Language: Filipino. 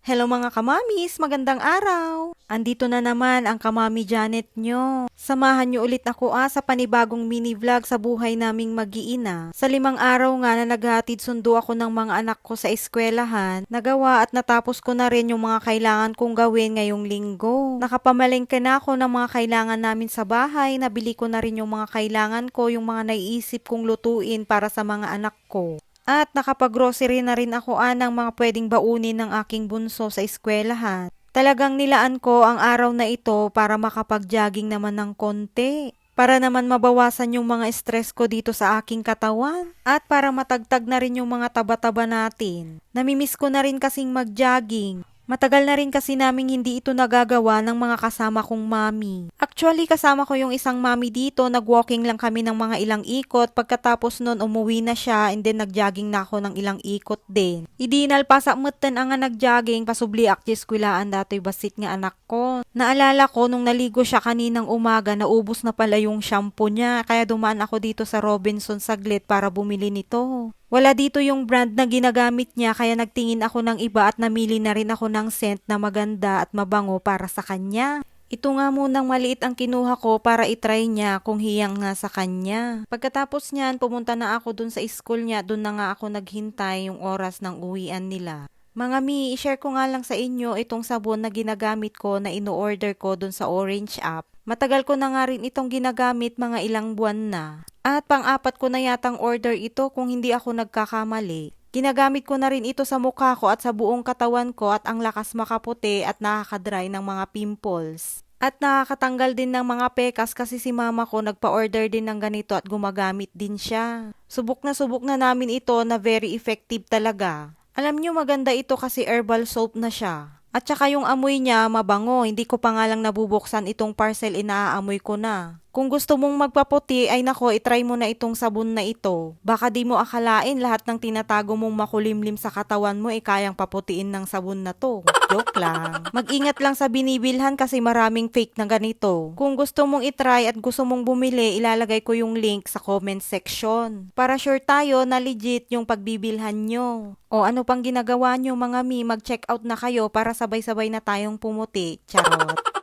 Hello mga kamamis, magandang araw! Andito na naman ang kamami Janet nyo. Samahan nyo ulit ako sa panibagong mini vlog sa buhay naming mag-iina. Sa 5 araw nga na naghatid sundo ako ng mga anak ko sa eskwelahan, nagawa at natapos ko na rin yung mga kailangan kong gawin ngayong linggo. Nakapamalengke na ako ng mga kailangan namin sa bahay, nabili ko na rin yung mga kailangan ko, yung mga naiisip kong lutuin para sa mga anak ko. At nakapag-grocery na rin ako ng mga pwedeng baunin ng aking bunso sa eskwelahan. Talagang nilaan ko ang araw na ito para makapag-jogging naman ng konti. Para naman mabawasan yung mga stress ko dito sa aking katawan. At para matagtag na rin yung mga taba-taba natin. Namimiss ko na rin kasing mag-jogging. Matagal na rin kasi naming hindi ito nagagawa ng mga kasama kong mami. Actually, kasama ko yung isang mami dito, nag-walking lang kami ng mga ilang ikot. Pagkatapos nun, umuwi na siya and then nag-jogging na ako ng ilang ikot din. Idinal pa sa mutan ang nga nag-jogging, pasubli akjes kwilaan dato'y basit nga anak ko. Naalala ko nung naligo siya kaninang umaga, naubos na pala yung shampoo niya. Kaya dumaan ako dito sa Robinson saglit para bumili nito. Wala dito yung brand na ginagamit niya kaya nagtingin ako ng iba at namili na rin ako ng scent na maganda at mabango para sa kanya. Ito nga munang maliit ang kinuha ko para itry niya kung hiyang nga sa kanya. Pagkatapos niyan, pumunta na ako dun sa school niya, dun na nga ako naghintay yung oras ng uwian nila. Mga mi, i-share ko nga lang sa inyo itong sabon na ginagamit ko na ino-order ko dun sa Orange app. Matagal ko na nga rin itong ginagamit, mga ilang buwan na. At pang-apat ko na yatang order ito kung hindi ako nagkakamali. Ginagamit ko na rin ito sa mukha ko at sa buong katawan ko at ang lakas makaputi at nakakadry ng mga pimples. At nakakatanggal din ng mga pekas kasi si mama ko nagpa-order din ng ganito at gumagamit din siya. Subok na namin ito na very effective talaga. Alam nyo maganda ito kasi herbal soap na siya. At saka yung amoy niya mabango, hindi ko pa nga lang nabubuksan itong parcel, inaamoy ko na. Kung gusto mong magpaputi, ay nako, itry mo na itong sabon na ito. Baka di mo akalain lahat ng tinatago mong makulimlim sa katawan mo kayang paputiin ng sabon na to. Joke lang. Mag-ingat lang sa binibilhan kasi maraming fake na ganito. Kung gusto mong itry at gusto mong bumili, ilalagay ko yung link sa comment section. Para sure tayo na legit yung pagbibilhan nyo. O ano pang ginagawa nyo mga mi, mag-check out na kayo para sabay-sabay na tayong pumuti. Charot.